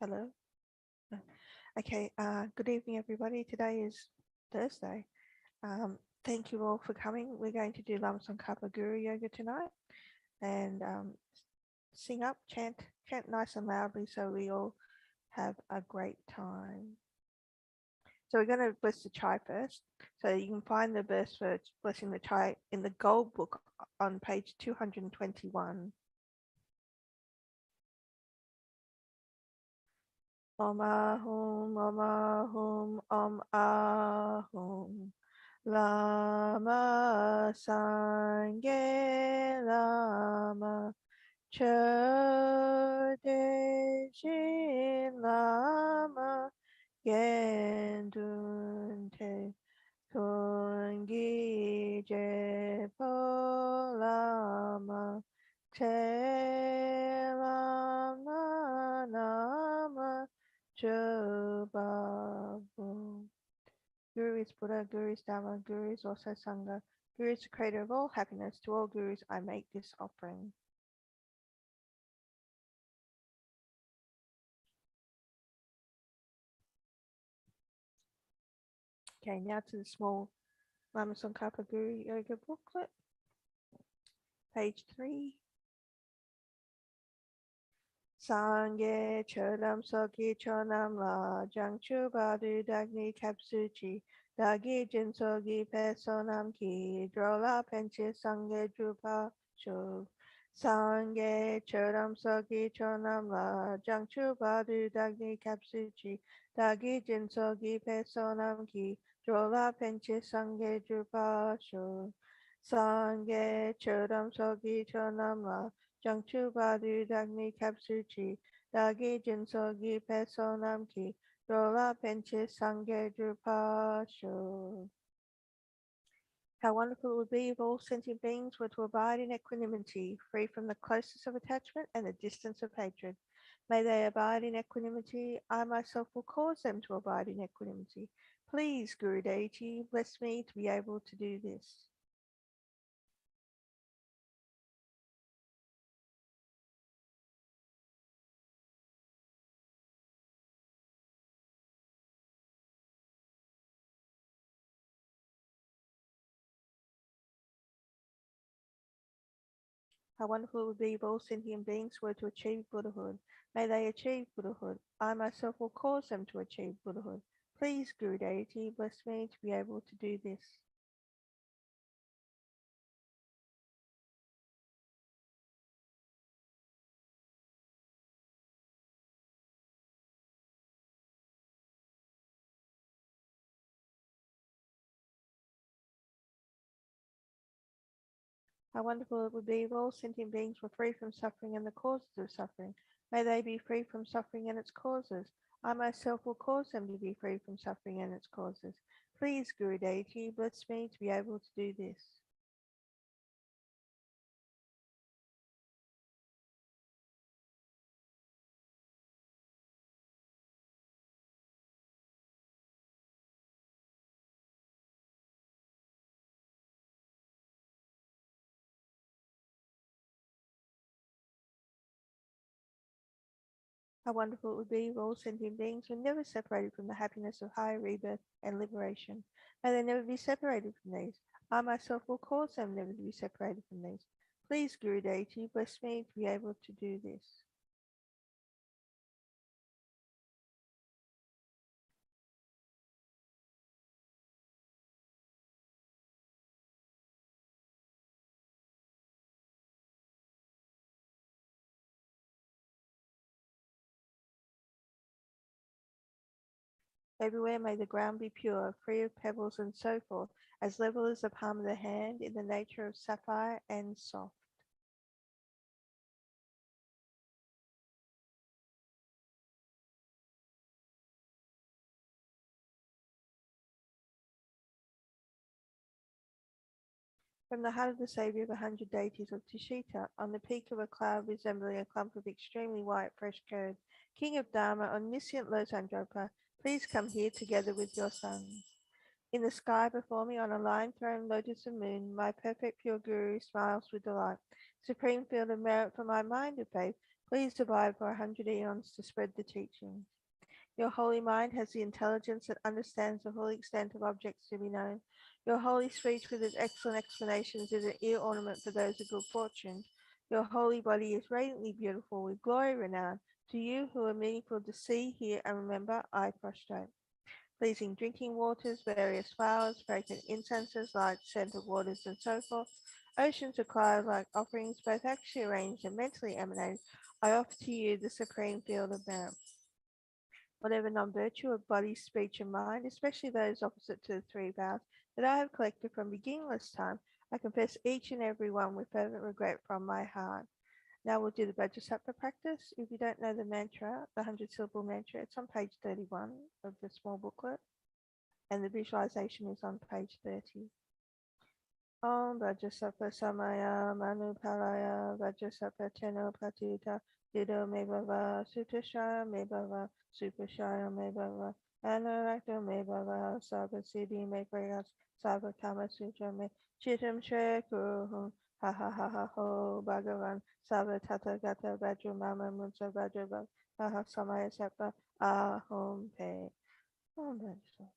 Hello. Uh, Okay, good evening, everybody. Today is Thursday. Thank you all for coming. We're going to do Lama Tsongkhapa Guru Yoga tonight and sing up, chant nice and loudly so we all have a great time. So we're going to bless the chai first. So you can find the verse for blessing the chai in the gold book on page 221. Om Ahum, Om Ahum, Om Ahum. Lama Sangye Lama Chodejin Lama Gendunte Tungi Jepo Lama Te Lama Nama Jobabu. Guru is Buddha, Guru is Dharma, Guru is also Sangha. Guru is the creator of all happiness. To all gurus I make this offering. Okay, now to the small Lama Tsongkhapa Guru Yoga booklet, page 3. Sangye Chodam Soki Chonam La Jangchu Badu Dagni Kapsuchi Dagi Jinsogi Pesonam Ki Drola Penche Sangye Drupa Shub Sangye Chodam Soki Chonam La Jangchu Badu Dagni Kapsuchi Dagi Jinsogi Pesonam Ki Drola Penche Sangye Drupa Shub Sangye Chodam Soki Chonam La Jangchu Badu Dagni Kapsuchi Dagi Jinsogi Pesonam Ki Rola Penche Sangye Drupasho. How wonderful it would be if all sentient beings were to abide in equanimity, free from the closeness of attachment and the distance of hatred. May they abide in equanimity. I myself will cause them to abide in equanimity. Please, Guru Deity, bless me to be able to do this. How wonderful it would be if all sentient beings were to achieve Buddhahood. May they achieve Buddhahood. I myself will cause them to achieve Buddhahood. Please, Guru Deity, bless me to be able to do this. How wonderful it would be if all sentient beings were free from suffering and the causes of suffering. May they be free from suffering and its causes. I myself will cause them to be free from suffering and its causes. Please, Guru Deity, bless me to be able to do this. How wonderful it would be if all sentient beings were never separated from the happiness of higher rebirth and liberation. May they never be separated from these. I myself will cause them never to be separated from these. Please, Guru Deity, bless me to be able to do this. Everywhere may the ground be pure, free of pebbles and so forth, as level as the palm of the hand, in the nature of sapphire and soft. From the heart of the Saviour of 100 deities of Tushita, on the peak of a cloud resembling a clump of extremely white fresh curd, King of Dharma, omniscient Zopa, please come here together with your sons. In the sky before me, on a line-thrown lotus of moon, my perfect pure Guru smiles with delight. Supreme field of merit for my mind of faith, please abide for 100 eons to spread the teachings. Your holy mind has the intelligence that understands the full extent of objects to be known. Your holy speech with its excellent explanations is an ear ornament for those of good fortune. Your holy body is radiantly beautiful with glory renowned. To you who are meaningful to see, hear, and remember, I prostrate. Pleasing drinking waters, various flowers, fragrant incenses, light scented waters, and so forth. Oceans of cloud-like offerings, both actually arranged and mentally emanated. I offer to you the supreme field of merit. Whatever non-virtue of body, speech, and mind, especially those opposite to the three vows that I have collected from beginningless time, I confess each and every one with fervent regret from my heart. Now we'll do the Vajrasattva practice. If you don't know the mantra, the 100-syllable mantra, it's on page 31 of the small booklet, and the visualization is on page 30. Om Vajrasattva Samaya Manupalaya Vajrasattva Teno Patita Dido Mebhava Sutashaya Mebhava Supashaya Mebhava Anarakta Mebhava Sabha Siddhi Mebhayas Sabha Kama Sutra Me Chitam Shreya Kuruhum Ha ha ha ha ho Bhagavan Sabha Tata Gata Vajra Mama Munsa Vajra Vaha Samaya Sattva Ahom Pe Om Vajrasattva.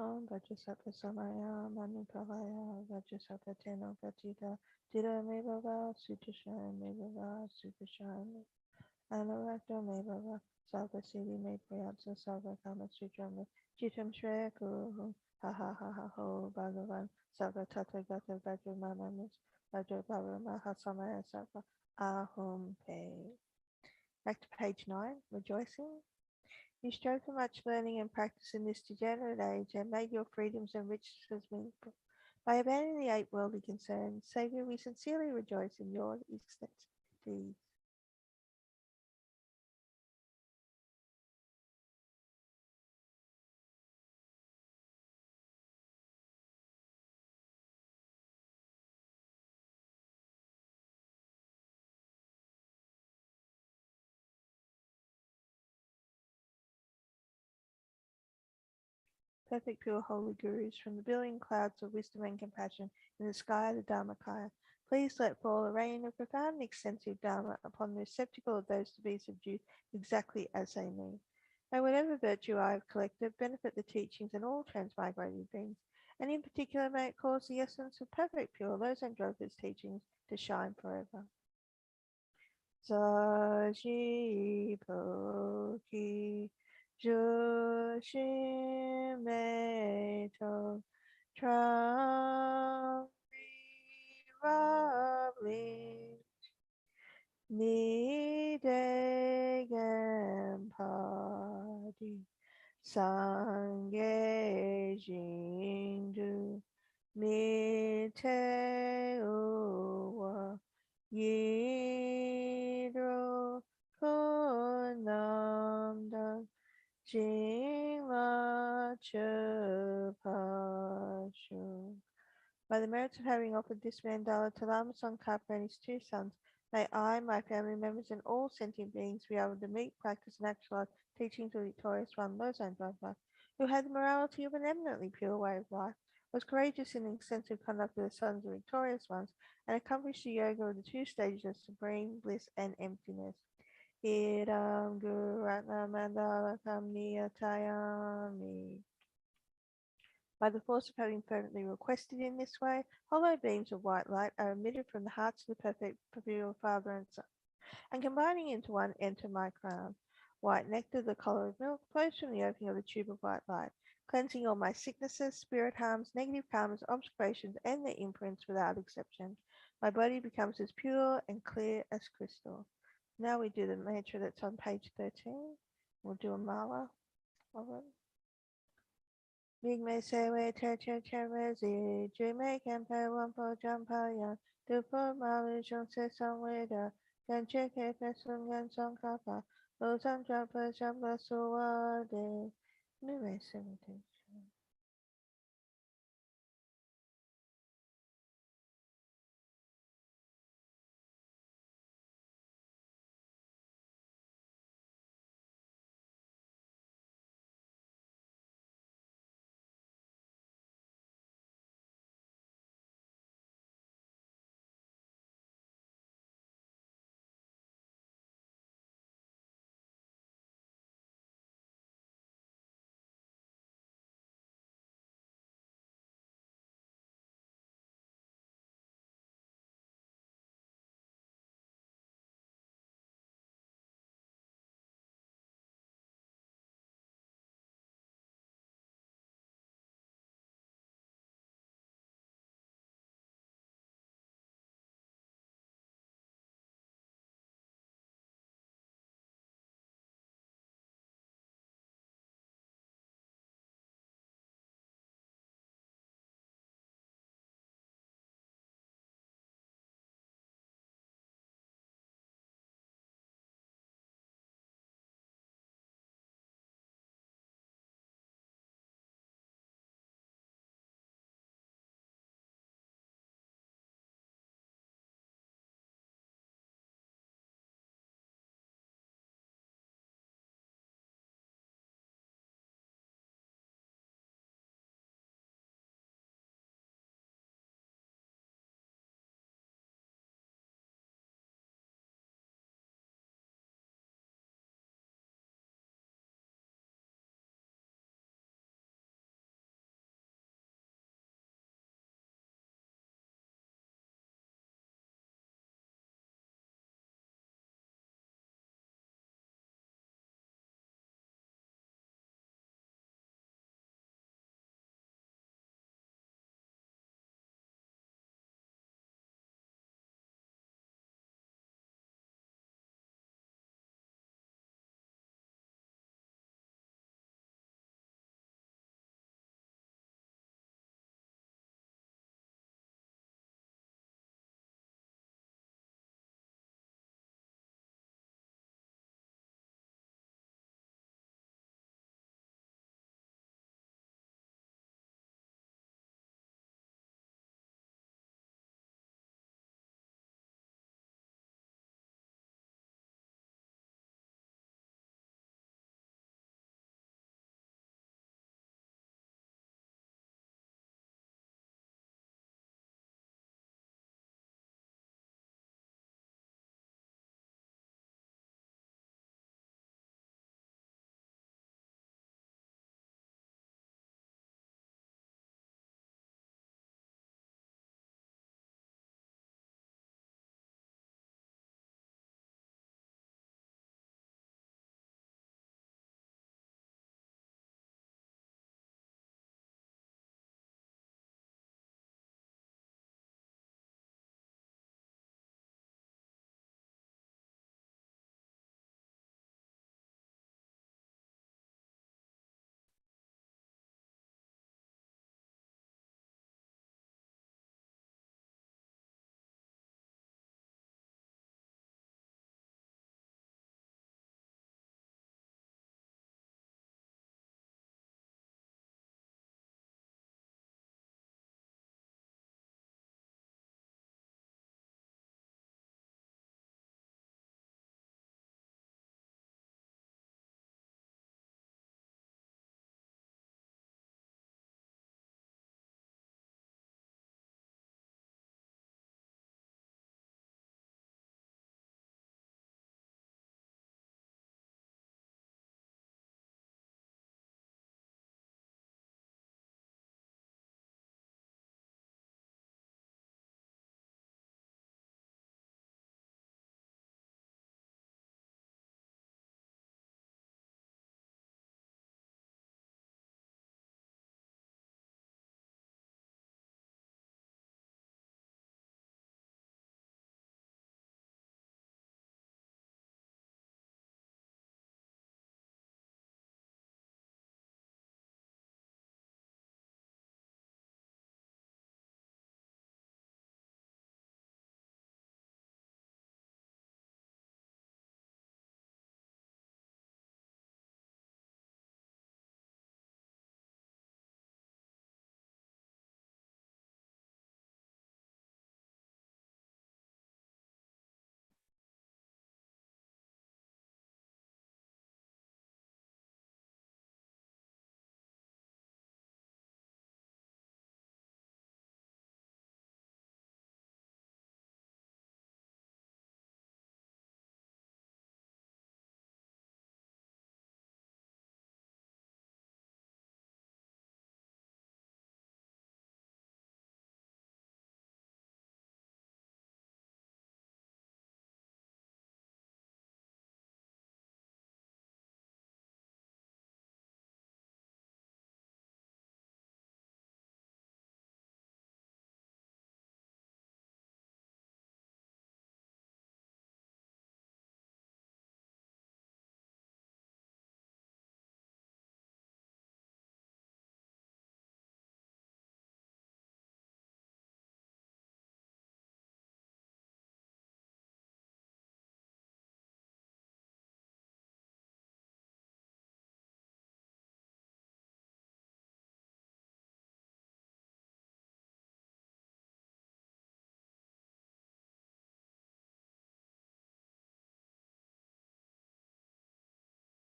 Om Vajrasattva Samaya Manipalaya Vajrasattva Teno Gatita Dida Mevava Sutashaya Mevava Sutashaya Anurakta Mevava Salva Siddhi Me Prayatsa Salva Kama Sutra Me Chitam Shreya Kuruhu Ha Ha Ha Ha Ho Bhagavan Salva Tata Gata Vajra Mamamis Vajra Bhava Mahasamaya Salva Ahum Pe. Back to page 9, rejoicing. You strove for much learning and practice in this degenerate age, and made your freedoms and riches meaningful. By abandoning the 8 worldly concerns, Saviour, we sincerely rejoice in your ecstatic deeds. Perfect, pure, holy gurus, from the billion clouds of wisdom and compassion in the sky of the Dharmakaya, please let fall a rain of profound and extensive Dharma upon the receptacle of those to be subdued exactly as they need. May whatever virtue I have collected benefit the teachings and all transmigrating beings, and in particular may it cause the essence of perfect pure Los Andropa's teachings to shine forever. Sajipoki Jushimeto Tramrirabli Nidegempadi Sange Jindu Miteuwa Yidro Konamda Jingla Chupashu. By the merits of having offered this mandala to Lama Tsongkhapa and his 2 sons, may I, my family members, and all sentient beings be able to meet, practice, and actualize teachings of the victorious one, Losang Dragpa, who had the morality of an eminently pure way of life, was courageous in the extensive conduct of the sons of victorious ones, and accomplished the yoga of the 2 stages of supreme bliss and emptiness. Idam Guru Ratna Mandala Kamniyatayami. By the force of having fervently requested in this way, hollow beams of white light are emitted from the hearts of the perfect pure Father and Son, and combining into one enter my crown. White nectar, the colour of milk, flows from the opening of the tube of white light, cleansing all my sicknesses, spirit harms, negative karmas, obscurations, and their imprints without exception. My body becomes as pure and clear as crystal. Now we do the mantra that's on page 13. We'll do a mala of it. Migme sewe teche cherezi, jume kempe wampo jampayan, dupo malu shonse sangweda, ganche kepe sungan songkapa, lozang japa jamba suwade. Migme sewe teche.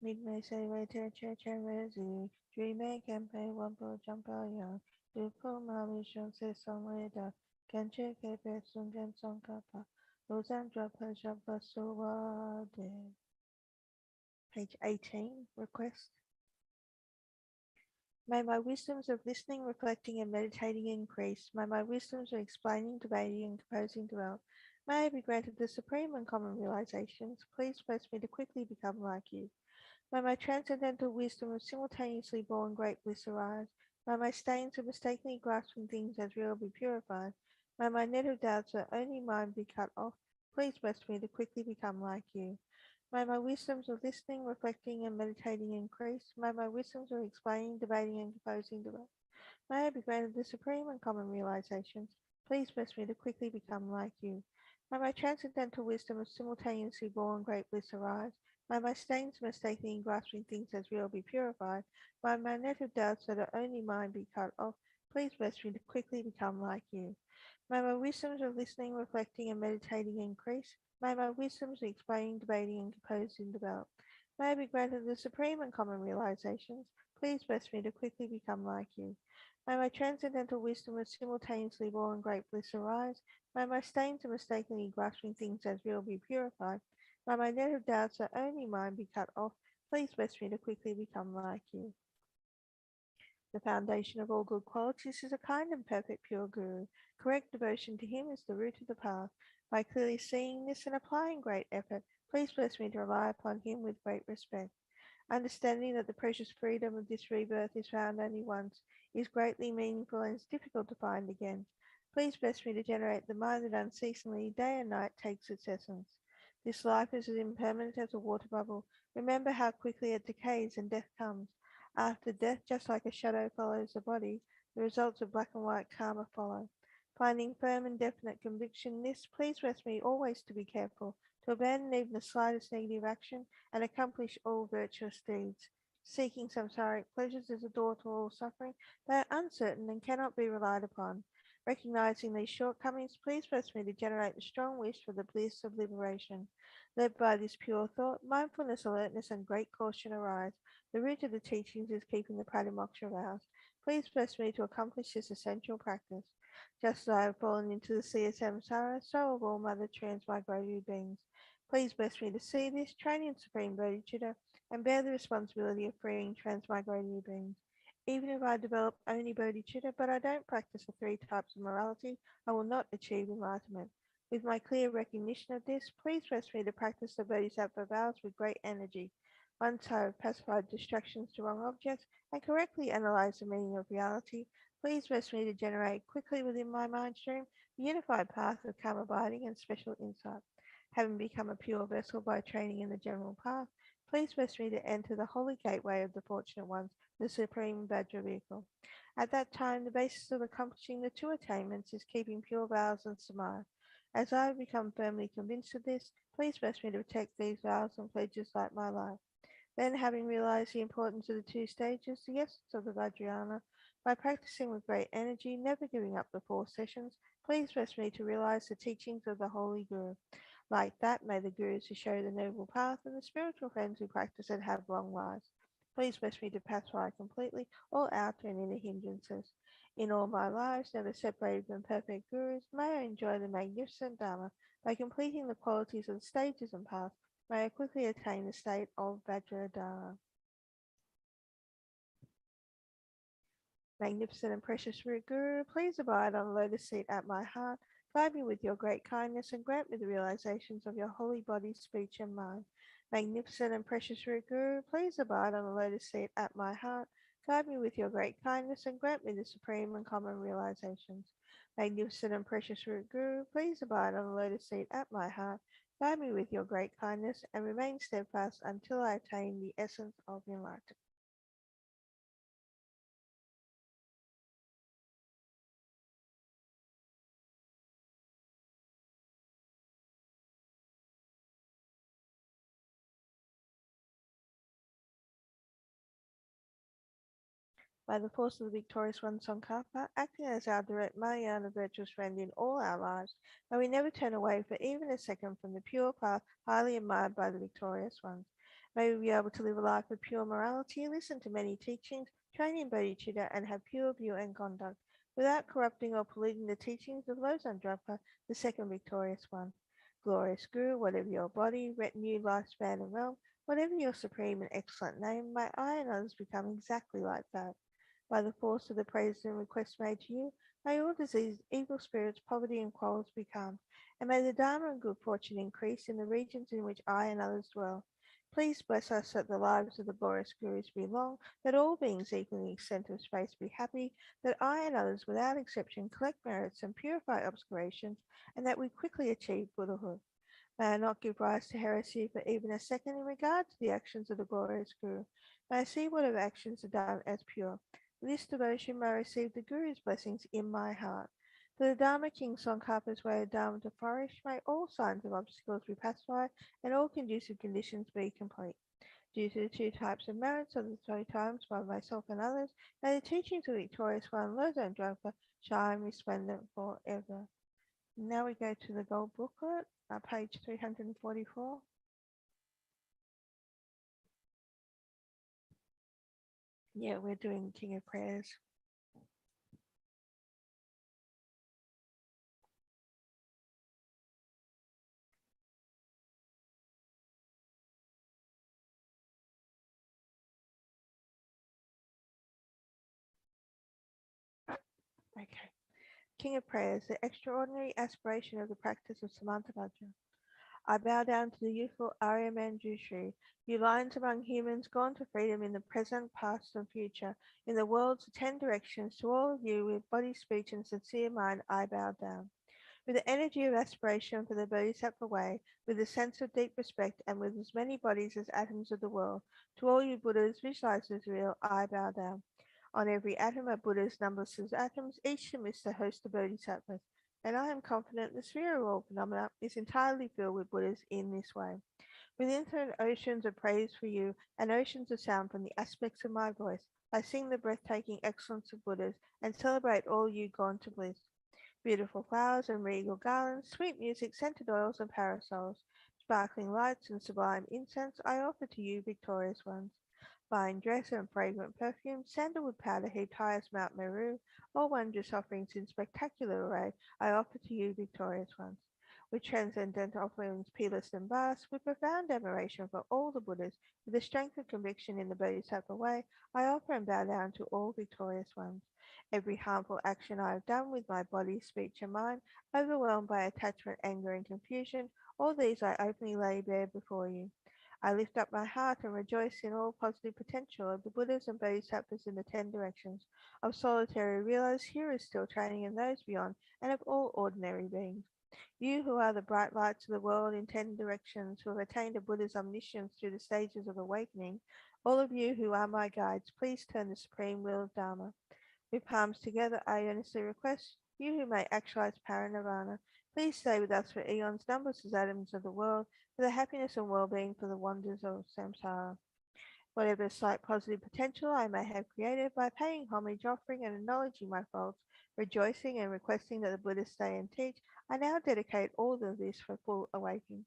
Midway say way to church and resi, dream make and pay one po jump young. Do pull my vision say somewhere da. Can check a bed soon and song kappa. Those and drop her jump so what Page 18, request. May my wisdoms of listening, reflecting, and meditating increase. May my wisdoms of explaining, debating, and composing develop. May I be granted the supreme and common realizations. Please bless me to quickly become like you. May my transcendental wisdom of simultaneously born great bliss arise. May my stains of mistakenly grasping things as real be purified. May my net of doubts that only mine be cut off. Please bless me to quickly become like you. May my wisdoms of listening, reflecting, and meditating increase. May my wisdoms of explaining, debating, and composing develop. May I be granted the supreme and common realizations. Please bless me to quickly become like you. May my transcendental wisdom of simultaneously born great bliss arise. May my stains mistakenly grasping things as real be purified. May my net of doubts that are only mine be cut off. Please bless me to quickly become like you. May my wisdoms of listening, reflecting, and meditating increase. May my wisdoms of explaining, debating, and composing develop. May I be granted the supreme and common realizations. Please bless me to quickly become like you. May my transcendental wisdom of simultaneously born great bliss arise. May my stains of mistakenly grasping things as real be purified. May my net of doubts that only mine be cut off. Please bless me to quickly become like you. The foundation of all good qualities is a kind and perfect pure Guru. Correct devotion to him is the root of the path. By clearly seeing this and applying great effort, please bless me to rely upon him with great respect. Understanding that the precious freedom of this rebirth is found only once is greatly meaningful and is difficult to find again. Please bless me to generate the mind that unceasingly, day and night, takes its essence. This life is as impermanent as a water bubble. Remember how quickly it decays and death comes. After death, just like a shadow follows the body, the results of black and white karma follow. Finding firm and definite conviction in this, please bless me always to be careful, to abandon even the slightest negative action, and accomplish all virtuous deeds. Seeking samsaric pleasures is a door to all suffering. They are uncertain and cannot be relied upon. Recognizing these shortcomings, please bless me to generate the strong wish for the bliss of liberation. Led by this pure thought, mindfulness, alertness, and great caution arise. The root of the teachings is keeping the pratimoksha vows. Please bless me to accomplish this essential practice. Just as I have fallen into the sea of samsara, so have all mother transmigratory beings. Please bless me to see this, train in supreme bodhicitta, and bear the responsibility of freeing transmigratory beings. Even if I develop only bodhicitta, but I don't practice the three types of morality, I will not achieve enlightenment. With my clear recognition of this, please bless me to practice the bodhisattva vows with great energy. Once I have pacified distractions to wrong objects and correctly analyzed the meaning of reality, please bless me to generate quickly within my mind stream the unified path of calm abiding and special insight. Having become a pure vessel by training in the general path, please bless me to enter the holy gateway of the fortunate ones, the supreme Vajra vehicle. At that time, the basis of accomplishing the two attainments is keeping pure vows and samadhi. As I have become firmly convinced of this, please bless me to protect these vows and pledges like my life. Then, having realized the importance of the two stages, the essence of the Vajrayana, by practicing with great energy, never giving up the 4 sessions, please bless me to realize the teachings of the Holy Guru. Like that, may the Gurus who show the noble path and the spiritual friends who practice it have long lives. Please bless me to pacify completely all outer and inner hindrances. In all my lives, never separated from perfect Gurus, may I enjoy the magnificent Dharma by completing the qualities of the stages and paths. May I quickly attain the state of Vajradhara. Magnificent and precious root Guru, please abide on the lotus seat at my heart. Guide me with your great kindness and grant me the realizations of your holy body, speech, and mind. Magnificent and precious root Guru, please abide on the lotus seat at my heart. Guide me with your great kindness and grant me the supreme and common realizations. Magnificent and precious root Guru, please abide on the lotus seat at my heart. Guide me with your great kindness and remain steadfast until I attain the essence of enlightenment. By the force of the victorious one Tsongkhapa, acting as our direct Mahayana virtuous friend in all our lives, may we never turn away for even a second from the pure path highly admired by the victorious ones. May we be able to live a life of pure morality, listen to many teachings, train in bodhicitta, and have pure view and conduct, without corrupting or polluting the teachings of Losang Dragpa, the second victorious one. Glorious Guru, whatever your body, retinue, lifespan, and realm, whatever your supreme and excellent name, may I and others become exactly like that. By the force of the prayers and requests made to you, may all disease, evil spirits, poverty, and quarrels be calmed, and may the Dharma and good fortune increase in the regions in which I and others dwell. Please bless us that the lives of the glorious Gurus be long, that all beings equally in extent of space be happy, that I and others without exception collect merits and purify obscurations, and that we quickly achieve Buddhahood. May I not give rise to heresy for even a second in regard to the actions of the glorious Guru. May I see whatever actions are done as pure. With this devotion may I receive the Guru's blessings in my heart. For the Dharma King Tsongkhapa's way of Dharma to flourish, may all signs of obstacles be pacified and all conducive conditions be complete. Due to the two types of merits of the three times by myself and others, may the teachings of Victorious One Losang Dragpa shine resplendent forever. Now we go to the gold booklet, page 344. Yeah, we're doing King of Prayers. Okay. King of Prayers, the extraordinary aspiration of the practice of Samantabhadra. I bow down to the youthful Arya Manjushri, you lions among humans gone to freedom in the present, past, and future, in the world's 10 directions, to all of you with body, speech, and sincere mind, I bow down. With the energy of aspiration for the Bodhisattva way, with a sense of deep respect, and with as many bodies as atoms of the world, to all you Buddhas visualized as real, I bow down. On every atom are Buddhas numberless as atoms, each amidst a host of Bodhisattvas, and I am confident the sphere of all phenomena is entirely filled with Buddhas in this way. With infinite oceans of praise for you, and oceans of sound from the aspects of my voice, I sing the breathtaking excellence of Buddhas, and celebrate all you gone to bliss. Beautiful flowers and regal garlands, sweet music, scented oils and parasols, sparkling lights and sublime incense I offer to you, victorious ones. Fine dress and fragrant perfume, sandalwood powder heaped high as Mount Meru, all wondrous offerings in spectacular array I offer to you, victorious ones. With transcendental offerings peerless and vast, with profound admiration for all the Buddhas, with the strength of conviction in the Bodhisattva way, I offer and bow down to all victorious ones. Every harmful action I have done with my body, speech, and mind, overwhelmed by attachment, anger, and confusion, all these I openly lay bare before you. I lift up my heart and rejoice in all positive potential of the Buddhas and Bodhisattvas in the 10 directions, of solitary realized hearers still training in those beyond, and of all ordinary beings. You who are the bright lights of the world in 10 directions, who have attained a Buddha's omniscience through the stages of awakening, all of you who are my guides, please turn the supreme will of Dharma. With palms together, I earnestly request you who may actualize parinirvana, please stay with us for eons numberless as atoms of the world, for the happiness and well-being for the wonders of samsara. Whatever slight positive potential I may have created by paying homage, offering, and acknowledging my faults, rejoicing and requesting that the Buddhas stay and teach, I now dedicate all of this for full awakening.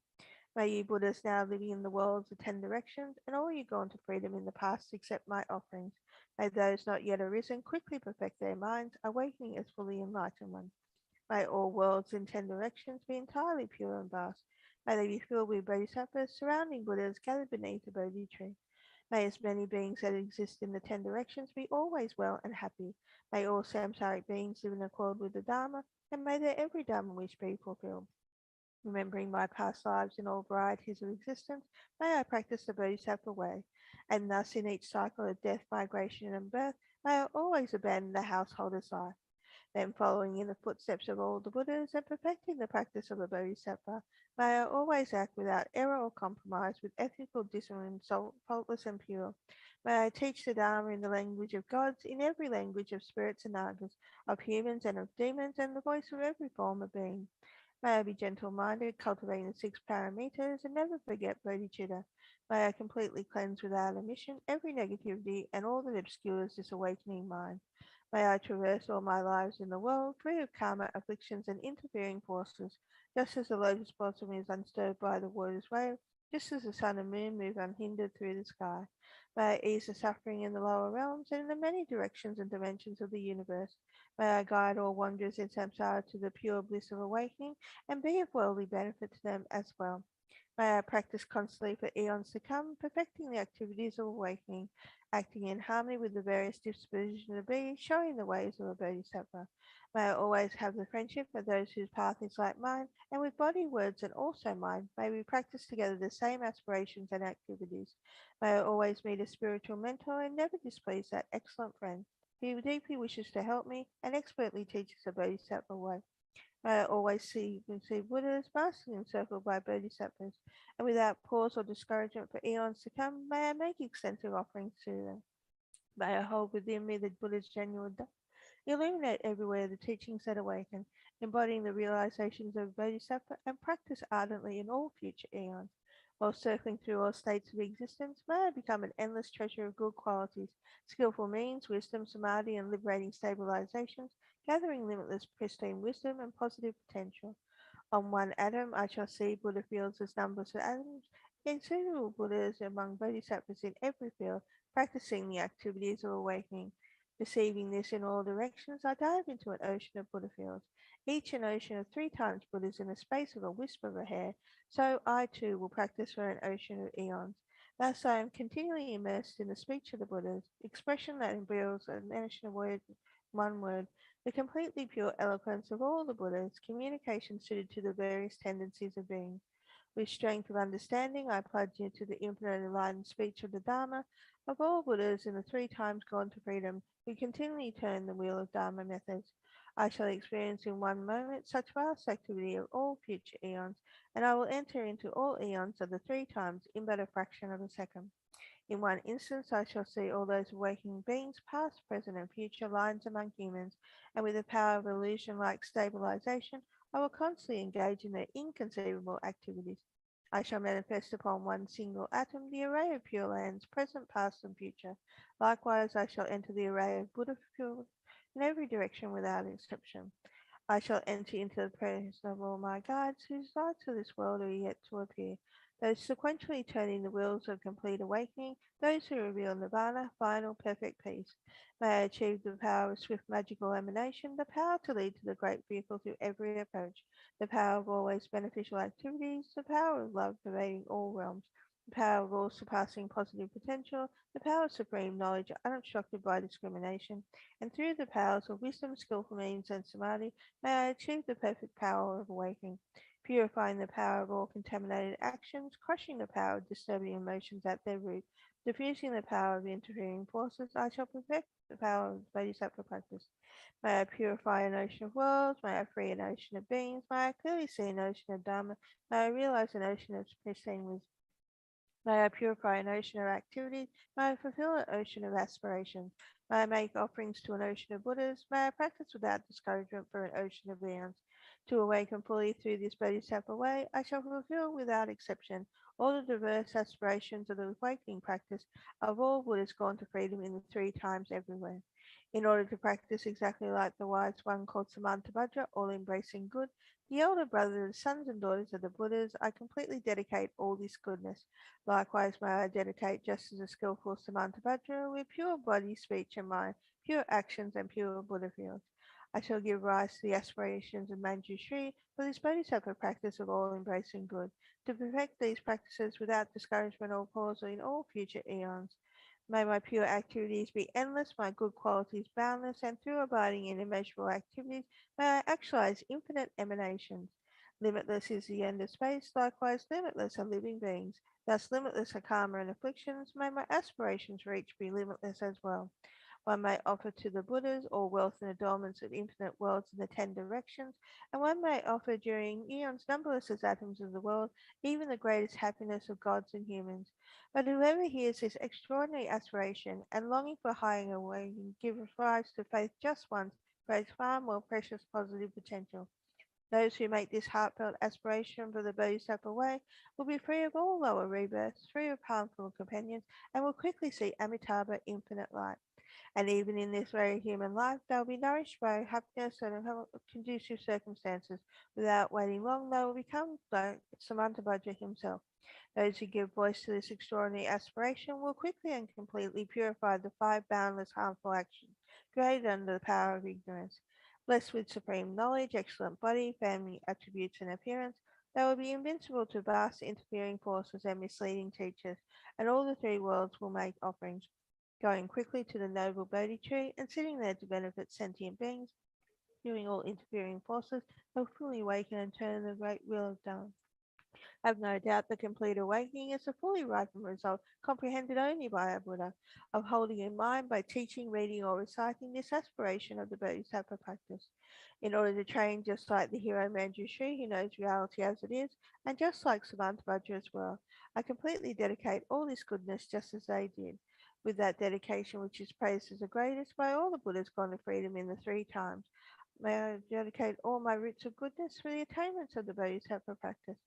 May you Buddhas now living in the worlds of 10 directions, and all you gone to freedom in the past accept my offerings. May those not yet arisen quickly perfect their minds, awakening as fully enlightened ones. May all worlds in 10 directions be entirely pure and vast. May they be filled with bodhisattvas, surrounding Buddhas gathered beneath the Bodhi tree. May as many beings that exist in the 10 directions be always well and happy. May all samsaric beings live in accord with the Dharma, and may their every Dharma wish be fulfilled. Remembering my past lives in all varieties of existence, may I practice the Bodhisattva way, and thus in each cycle of death, migration, and birth, may I always abandon the householder's life. Then following in the footsteps of all the Buddhas and perfecting the practice of the Bodhisattva, may I always act without error or compromise, with ethical discipline, faultless and pure. May I teach the Dharma in the language of gods, in every language of spirits and nagas, of humans and of demons, and the voice of every form of being. May I be gentle-minded, cultivating the 6 paramitas, and never forget bodhicitta. May I completely cleanse without omission every negativity and all that obscures this awakening mind. May I traverse all my lives in the world, free of karma, afflictions, and interfering forces, just as the lotus blossom is undisturbed by the water's wave. just as the sun and moon move unhindered through the sky. May I ease the suffering in the lower realms and in the many directions and dimensions of the universe. May I guide all wanderers in samsara to the pure bliss of awakening and be of worldly benefit to them as well. May I practice constantly for eons to come, perfecting the activities of awakening, acting in harmony with the various dispositions of beings, showing the ways of a bodhisattva. May I always have the friendship of those whose path is like mine, and with body, words, and also mind, may we practice together the same aspirations and activities. May I always meet a spiritual mentor and never displease that excellent friend who deeply wishes to help me and expertly teaches the bodhisattva way. May I always see Buddhas basking encircled by bodhisattvas, and without pause or discouragement for eons to come, may I make extensive offerings to them. May I hold within me the Buddha's genuine dharma, illuminate everywhere the teachings that awaken, embodying the realizations of bodhisattva, and practice ardently in all future eons. While circling through all states of existence, may I become an endless treasure of good qualities, skillful means, wisdom, samadhi, and liberating stabilizations, gathering limitless pristine wisdom and positive potential. On one atom, I shall see Buddha fields as numberless atoms, innumerable Buddhas among bodhisattvas in every field, practicing the activities of awakening. Perceiving this in all directions, I dive into an ocean of Buddha fields, each an ocean of 3 times Buddhas in the space of a wisp of a hair, so I too will practice for an ocean of eons. Thus I am continually immersed in the speech of the Buddhas, expression that embroils an ocean of one word, the completely pure eloquence of all the Buddhas, communication suited to the various tendencies of being. With strength of understanding, I plunge into the infinite enlightened speech of the Dharma of all Buddhas in the 3 times gone to freedom, who continually turn the wheel of Dharma methods. I shall experience in one moment such vast activity of all future eons, and I will enter into all eons of the 3 times in but a fraction of a second. In one instance I shall see all those awakening beings, past, present, and future, lines among humans, and with the power of illusion-like stabilization, I will constantly engage in their inconceivable activities. I shall manifest upon one single atom the array of pure lands, present, past, and future. Likewise, I shall enter the array of Buddha fields in every direction without exception. I shall enter into the presence of all my guides, whose lights of this world are yet to appear, those sequentially turning the wheels of complete awakening, those who reveal nirvana, final perfect peace. May I achieve the power of swift magical emanation, the power to lead to the great vehicle through every approach, the power of always beneficial activities, the power of love pervading all realms, the power of all surpassing positive potential, the power of supreme knowledge unobstructed by discrimination, and through the powers of wisdom, skillful means, and samadhi, may I achieve the perfect power of awakening, purifying the power of all contaminated actions, crushing the power of disturbing emotions at their root, diffusing the power of interfering forces. I shall perfect the power of bodhisattva practice. May I purify an ocean of worlds, may I free an ocean of beings, may I clearly see an ocean of Dharma, may I realize an ocean of pristine wisdom. May I purify an ocean of activities. May I fulfill an ocean of aspirations. May I make offerings to an ocean of Buddhas. May I practice without discouragement for an ocean of eons. To awaken fully through this bodhisattva way, I shall fulfill without exception all the diverse aspirations of the awakening practice of all Buddhas gone to freedom in the 3 times everywhere. In order to practice exactly like the wise one called Samantabhadra, all embracing good, the elder brother, the sons and daughters of the Buddhas, I completely dedicate all this goodness. Likewise may I dedicate just as a skillful Samantabhadra with pure body, speech, and mind, pure actions, and pure Buddha fields. I shall give rise to the aspirations of Manjushri for this bodhisattva practice of all embracing good, to perfect these practices without discouragement or pause in all future eons. May my pure activities be endless, my good qualities boundless, and through abiding in immeasurable activities, may I actualize infinite emanations. Limitless is the end of space, likewise limitless are living beings. Thus limitless are karma and afflictions. May my aspirations reach be limitless as well. One may offer to the Buddhas all wealth and adornments of infinite worlds in the 10 directions, and one may offer during eons numberless as atoms of the world, even the greatest happiness of gods and humans. But whoever hears this extraordinary aspiration and longing for higher awakening gives rise to faith just once for its far more precious positive potential. Those who make this heartfelt aspiration for the Bodhisattva way will be free of all lower rebirths, free of harmful companions, and will quickly see Amitabha infinite light. And even in this very human life, they'll be nourished by happiness and conducive circumstances. Without waiting long, they will become like Samantabhadra himself. Those who give voice to this extraordinary aspiration will quickly and completely purify the five boundless harmful actions created under the power of ignorance. Blessed with supreme knowledge, excellent body, family attributes and appearance, they will be invincible to vast interfering forces and misleading teachers, and all the three worlds will make offerings, going quickly to the noble Bodhi tree and sitting there to benefit sentient beings, viewing all interfering forces, they'll fully awaken and turn the great wheel of Dharma. I have no doubt the complete awakening is a fully ripened result, comprehended only by a Buddha, of holding in mind by teaching, reading, or reciting this aspiration of the Bodhisattva practice. In order to train just like the hero Manjushri, who knows reality as it is, and just like Samantabhadra as well, I completely dedicate all this goodness just as they did, with that dedication which is praised as the greatest by all the Buddhas gone to freedom in the three times. May I dedicate all my roots of goodness for the attainments of the Bodhisattva practice.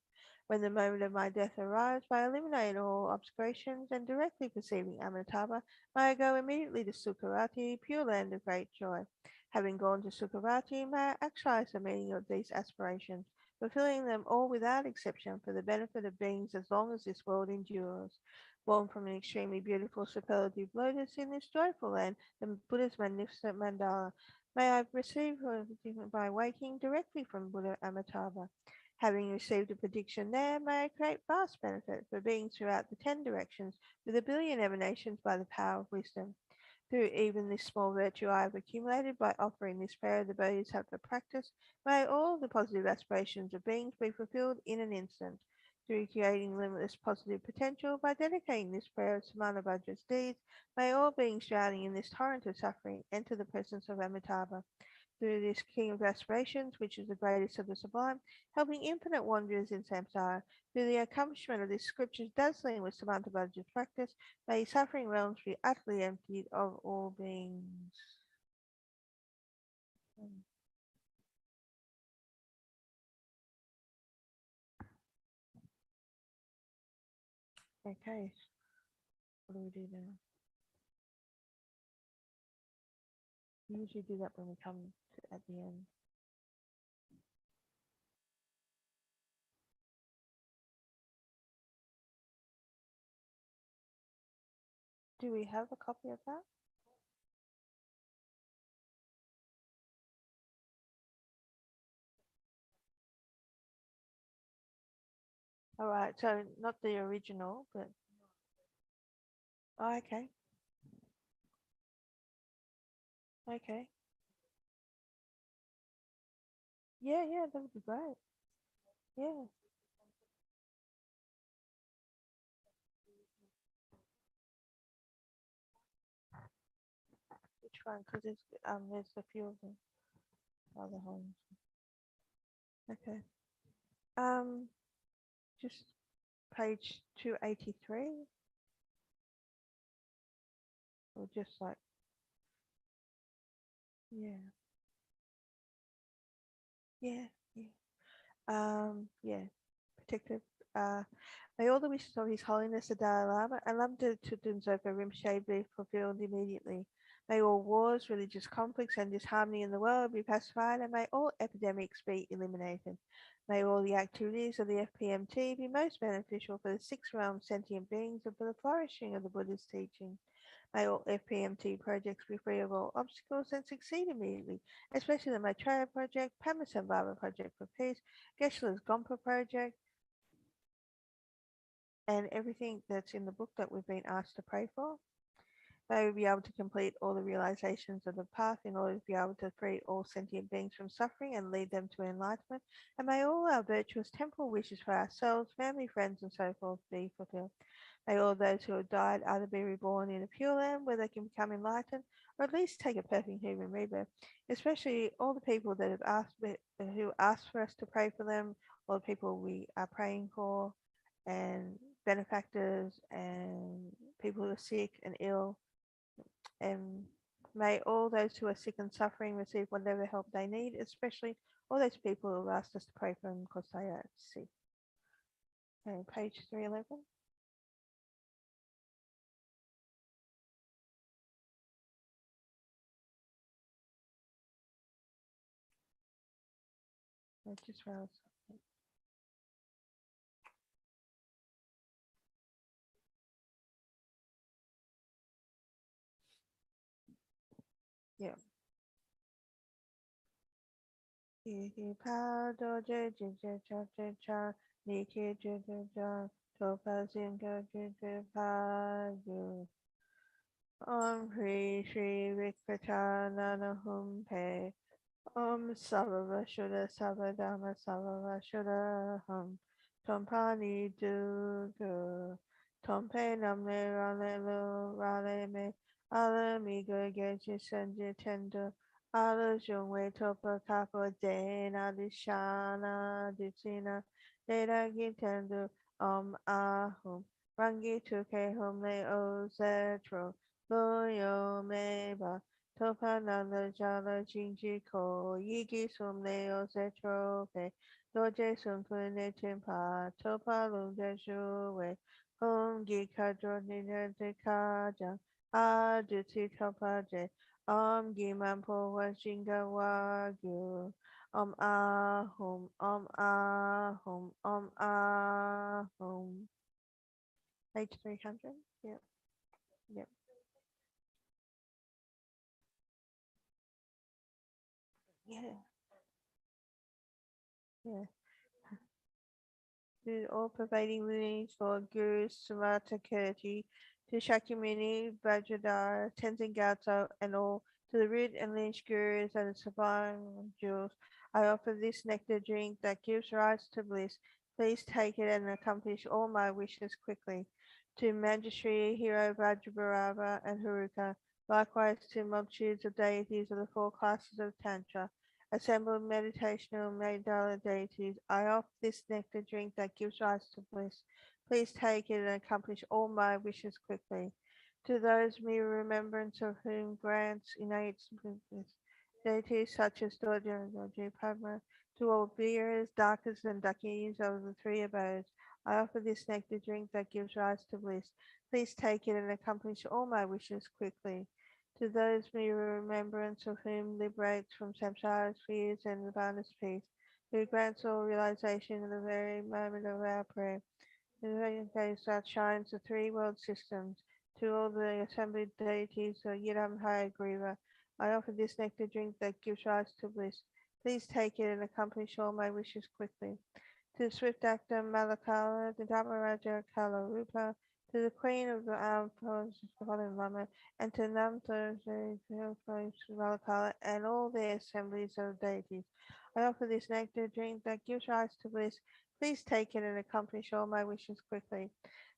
When the moment of my death arrives, by eliminating all obscurations and directly perceiving Amitabha, may I go immediately to Sukhavati, pure land of great joy. Having gone to Sukhavati, may I actualize the meaning of these aspirations, fulfilling them all without exception for the benefit of beings as long as this world endures. Born from an extremely beautiful superlative lotus in this joyful land, the Buddha's magnificent mandala, may I receive by waking directly from Buddha Amitabha. Having received a prediction there, may I create vast benefit for beings throughout the 10 directions with a billion emanations by the power of wisdom. Through even this small virtue I have accumulated by offering this prayer of the Bodhisattva practice, may all the positive aspirations of beings be fulfilled in an instant. Through creating limitless positive potential by dedicating this prayer of Samantabhadra's deeds, may all beings drowning in this torrent of suffering enter the presence of Amitabha through this king of aspirations, which is the greatest of the sublime, helping infinite wanderers in samsara. Through the accomplishment of this scripture's dazzling with Samantabhadra's practice, may suffering realms be utterly emptied of all beings. Okay, what do we do now? We usually do that when we come to, at the end. Do we have a copy of that? All right, so not the original, but oh, okay, okay, yeah, that would be great. Yeah, which one? Because there's a few of them. Other homes. Okay. Um, just page 283, or just like yeah, yeah, yeah. Yeah, protective. Uh, may all the wishes of His Holiness the Dalai Lama and Lama Tudun Zopa Rinpoche be fulfilled immediately. May all wars, religious conflicts, and disharmony in the world be pacified, and may all epidemics be eliminated. May all the activities of the FPMT be most beneficial for the six realm sentient beings and for the flourishing of the Buddha's teaching. May all FPMT projects be free of all obstacles and succeed immediately, especially the Maitreya project, Padmasambhava project for peace, Geshe-la's Gompa project, and everything that's in the book that we've been asked to pray for. May we be able to complete all the realizations of the path in order to be able to free all sentient beings from suffering and lead them to enlightenment. And may all our virtuous temporal wishes for ourselves, family, friends, and so forth be fulfilled. May all those who have died either be reborn in a pure land where they can become enlightened, or at least take a perfect human rebirth. Especially all the people that have who asked for us to pray for them, all the people we are praying for, and benefactors and people who are sick and ill, and may all those who are sick and suffering receive whatever help they need, especially all those people who have asked us to pray for them because they are sick. Okay, page 311. I just realized. Yeah. Iki pa do je je je cha je cha ni ki je je ja to pa sin ga je pa yu. Hri Shri Vikvata Nana Hum Pe Sarva Shuddha Sabadama Sarva Shuddha Tompani Dugu Tompe Namne Rale Lu Rale Me Ala Miga Geji Senji Tendo Ala Jungwe Topa Kako Dena Dishana Ditsina Deda Gitendo Ahum Rangi Tuke Hum Le O Zetro Loyo Meba Topananda Jala Jinji Ko Yigi Sum Leo Setrope Doje Sum Pune Timpa Topa Lunga Shuwe Hum Gika Nina de Kaja Aduti Topaje Gimanpo Washinga Wagyu Ahum Page 300. Yep. Yep. Yeah. Yeah. To all-pervading lineage for Gurus Samatakirti, to Shakyamuni, Vajradhara, Tenzin Gyatso, and all, to the root and lineage gurus and the sublime jewels, I offer this nectar drink that gives rise to bliss. Please take it and accomplish all my wishes quickly. To Manjushri, Hero, Vajrabharava, and Haruka, likewise to multitudes of deities of the four classes of Tantra, assembled meditational Magdala deities, I offer this nectar drink that gives rise to bliss. Please take it and accomplish all my wishes quickly. To those mere remembrance of whom grants innate bliss, deities such as Dorja, Dorji, Padma, to all beers, Dakas, and Dakis of the three abodes, I offer this nectar drink that gives rise to bliss. Please take it and accomplish all my wishes quickly. To those mere remembrance of whom liberates from samsara's fears and nirvana's peace, who grants all realization in the very moment of our prayer, the very face that shines the three world systems, to all the assembled deities of Yidam Hayagriva, I offer this nectar drink that gives rise to bliss. Please take it and accomplish all my wishes quickly. To the swift actor Malakala, the Dhamaraja Kalarupa, to the Queen of the Armed Forces, Lama, and to Namto Malakala, and all the assemblies of deities. I offer this nectar drink that gives rise to bliss. Please take it and accomplish all my wishes quickly.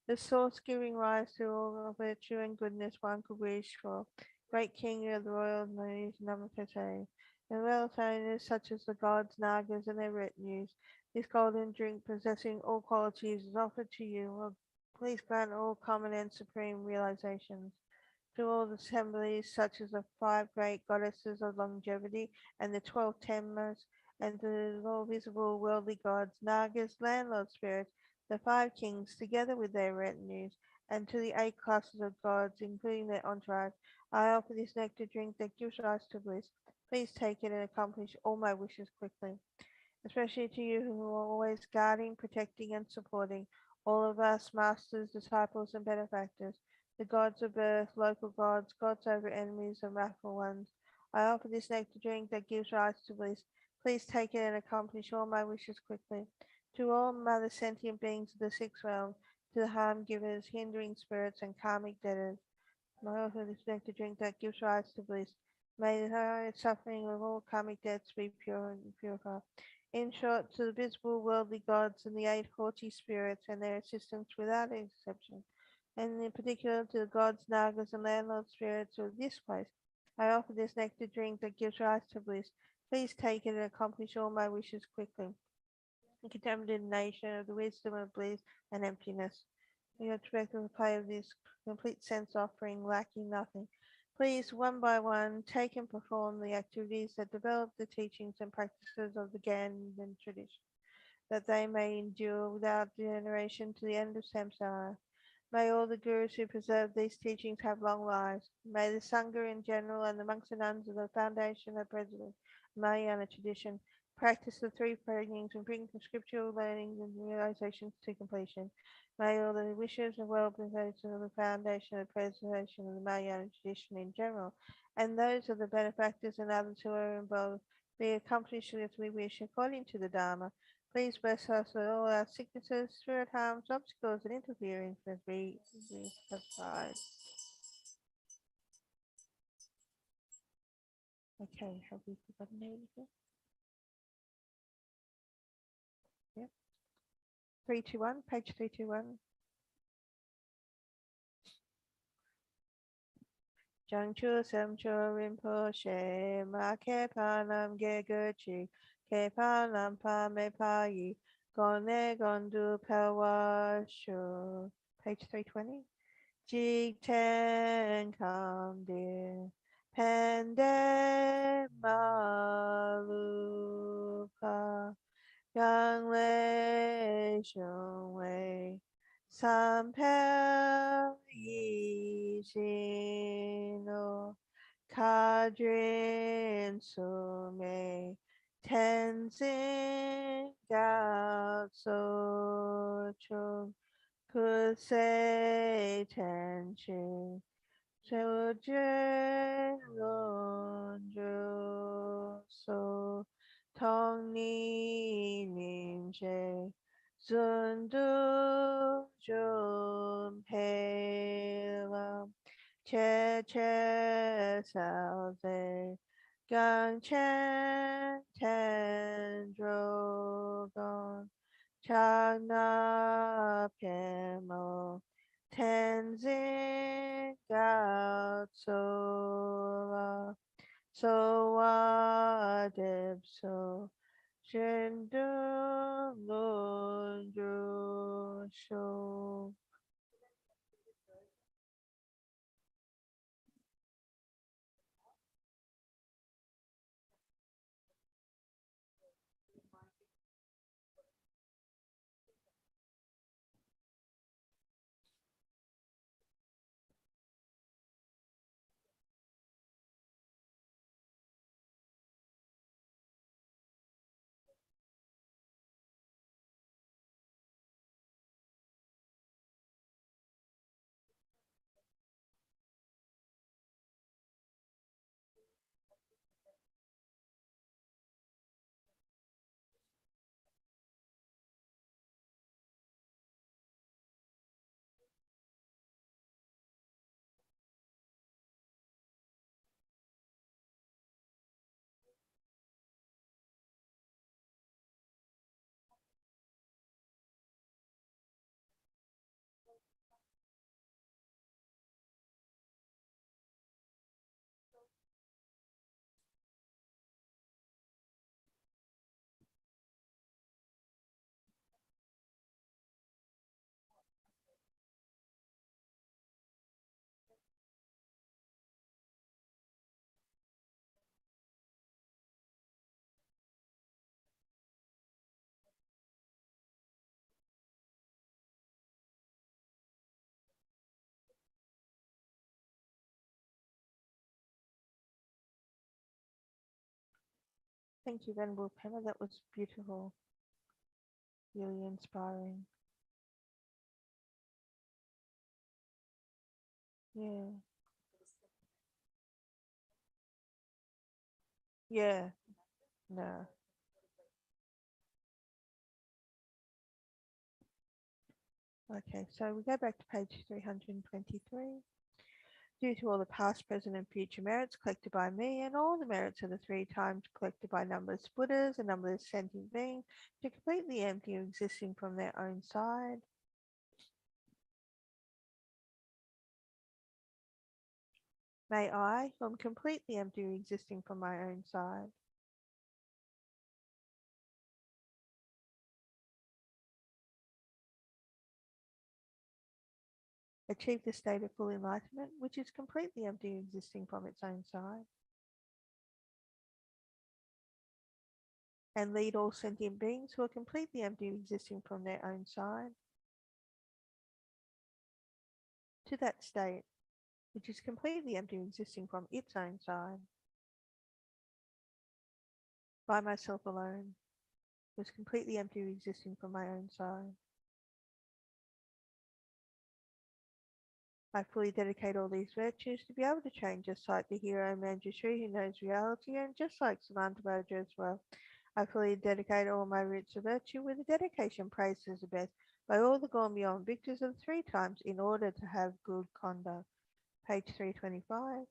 The source giving rise to all virtue and goodness one could wish for. Great King of the royal news, Namaste. And well famous such as the gods, Nagas, and their retinues. This golden drink, possessing all qualities, is offered to you. Lord, please grant all common and supreme realizations. To all the assemblies, such as the five great goddesses of longevity and the 12 Temas, and to all visible worldly gods, Nagas, landlord spirits, the five kings, together with their retinues, and to the 8 classes of gods, including their entourage, I offer this nectar drink that gives rise to bliss. Please take it and accomplish all my wishes quickly, especially to you who are always guarding, protecting, and supporting all of us, masters, disciples, and benefactors, the gods of birth, local gods, gods over enemies, and wrathful ones. I offer this nectar drink that gives rise to bliss. Please take it and accomplish all my wishes quickly. To all mother sentient beings of the sixth realm, to the harm givers, hindering spirits, and karmic debtors, I offer this nectar drink that gives rise to bliss. May the suffering of all karmic debts be purified. In short, to the visible worldly gods and the 8 haughty spirits and their assistants without exception, and in particular to the gods, nagas, and landlord spirits of this place, I offer this nectar drink that gives rise to bliss. Please take it and accomplish all my wishes quickly. The contamination of the wisdom of bliss and emptiness. We expect the play of this complete sense offering, lacking nothing. Please, one by one, take and perform the activities that develop the teachings and practices of the Ganden tradition, that they may endure without degeneration to the end of samsara. May all the gurus who preserve these teachings have long lives. May the Sangha in general and the monks and nuns of the foundation and president Mahayana tradition Practice the three prayings and bring the scriptural learnings and realizations to completion. May all the wishes and well-being of the foundation and preservation of the Malayalam tradition in general, and those of the benefactors and others who are involved, be accomplished as we wish according to the Dharma. Please bless us with all our sicknesses, spirit harms, obstacles, and interference as we subside. Okay, have we forgotten anything? Yep. 321, page 321. Jangchu Samcho Rinpoche Ma Kepanam Gegurchi Kepanam Pa Me Payi Gone Gondu Pewashu. Page 320. Jig Ten Kam Dear Pende Maluka Yang Lei Sheng Wei San Pe Yi Xin No Kadrin Su Mei Tenzin Gao So Chung Kusei Tenchi Children So Tong Ni Nin Che Sun Du Jun Pei Lam Che Che Sao Ze Gang Chen Ten Dro Gong Chang Na Pian Mo Tenzin Gao Tso So Wa Deb So Shen Du Lun Ju Shou. Thank you, Venerable Pema. That was beautiful, really inspiring. Yeah. Yeah. No. Okay, so we go back to page 323. Due to all the past, present, and future merits collected by me, and all the merits of the 3 times collected by numberless Buddhas and numberless sentient beings, to completely empty of existing from their own side. May I, who am completely empty of existing from my own side, achieve the state of full enlightenment, which is completely empty of existing from its own side, and lead all sentient beings who are completely empty of existing from their own side to that state, which is completely empty of existing from its own side. by myself alone, was completely empty, existing from my own side. I fully dedicate all these virtues to be able to train just like the hero Manjushri who knows reality, and just like Samantha Badger as well. I fully dedicate all my roots of virtue with a dedication praised as the best by all the gone beyond victors of the 3 times in order to have good conduct. Page 325.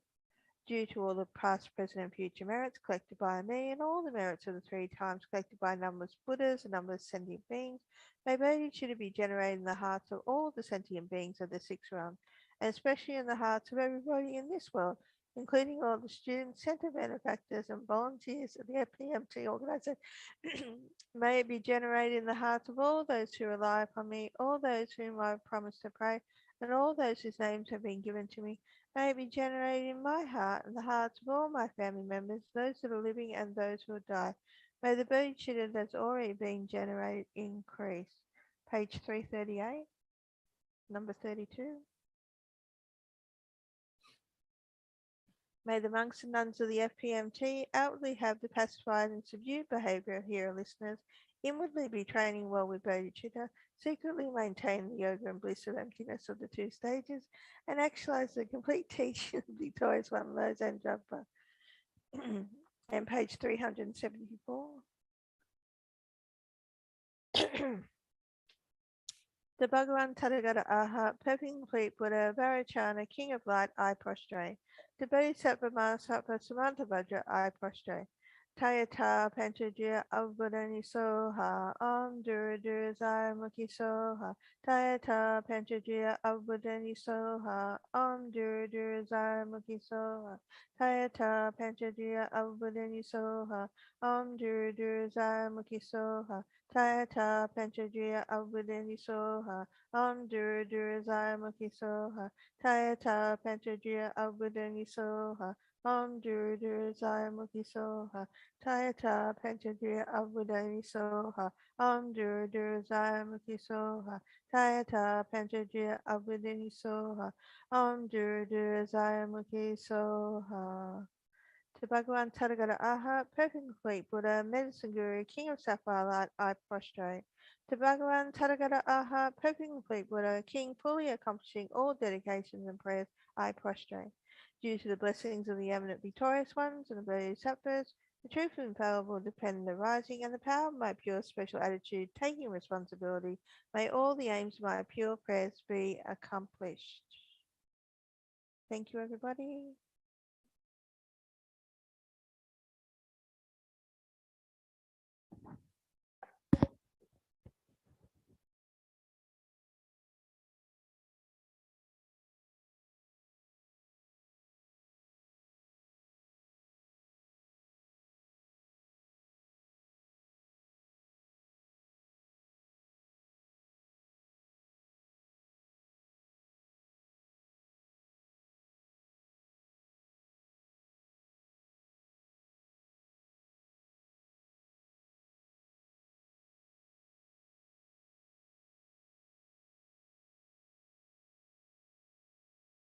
Due to all the past, present, and future merits collected by me, and all the merits of the 3 times collected by numberless Buddhas and numberless sentient beings, may bodhicitta be generated in the hearts of all the sentient beings of the 6 realms, and especially in the hearts of everybody in this world, including all the students, center benefactors, and volunteers of the FPMT organization. May it be generated in the hearts of all those who rely upon me, all those whom I have promised to pray, and all those whose names have been given to me. May it be generated in my heart and the hearts of all my family members, those that are living and those who will die. May the bodhicitta that's already been generated increase. Page 338, number 32. May the monks and nuns of the FPMT outwardly have the pacified and subdued behavior of hero listeners, inwardly be training well with bodhicitta, secretly maintain the yoga and bliss of emptiness of the 2 stages, and actualize the complete teaching of the victorious one, Losang Zopa. And page 374. The Bhagavan Tathagata Arhat, perfect complete Buddha, Varachana, King of Light, I prostrate. The Bodhisattva Mahasattva Samantabhadra, I prostrate. Tayata Panchajya Avbudani Soha, Om Dura Dura Zaya Mukhi Soha. Tayata Panchajya Avbudani Soha, Om Dura Dura Zaya Mukhi Soha. Tayata Panchajya Avbudani Soha, Om Dura Dura Zaya Mukhi Soha. Tayata Panchajya Avudani Soha, Om Dura Dura Zaya Mukhi Soha. Tayata Panchajya Avudani Soha, Om Dura Dura Zaya Mukhi Soha. Tayata Panchajya Avudani Soha, Om Dura Dura Zaya Mukhi Soha. Tayata Panchajya Avudani Soha, Om Dura Dura Zaya Mukhi Soha. To Bhagavan Tathagata Arhat, perfect complete Buddha, medicine guru, king of sapphire light, I prostrate. To Bhagavan Tathagata Arhat, perfect complete Buddha, king fully accomplishing all dedications and prayers, I prostrate. Due to the blessings of the eminent victorious ones and the bodhisattvas, the truth and infallible dependent arising, and the power of my pure special attitude taking responsibility, may all the aims of my pure prayers be accomplished. Thank you, everybody.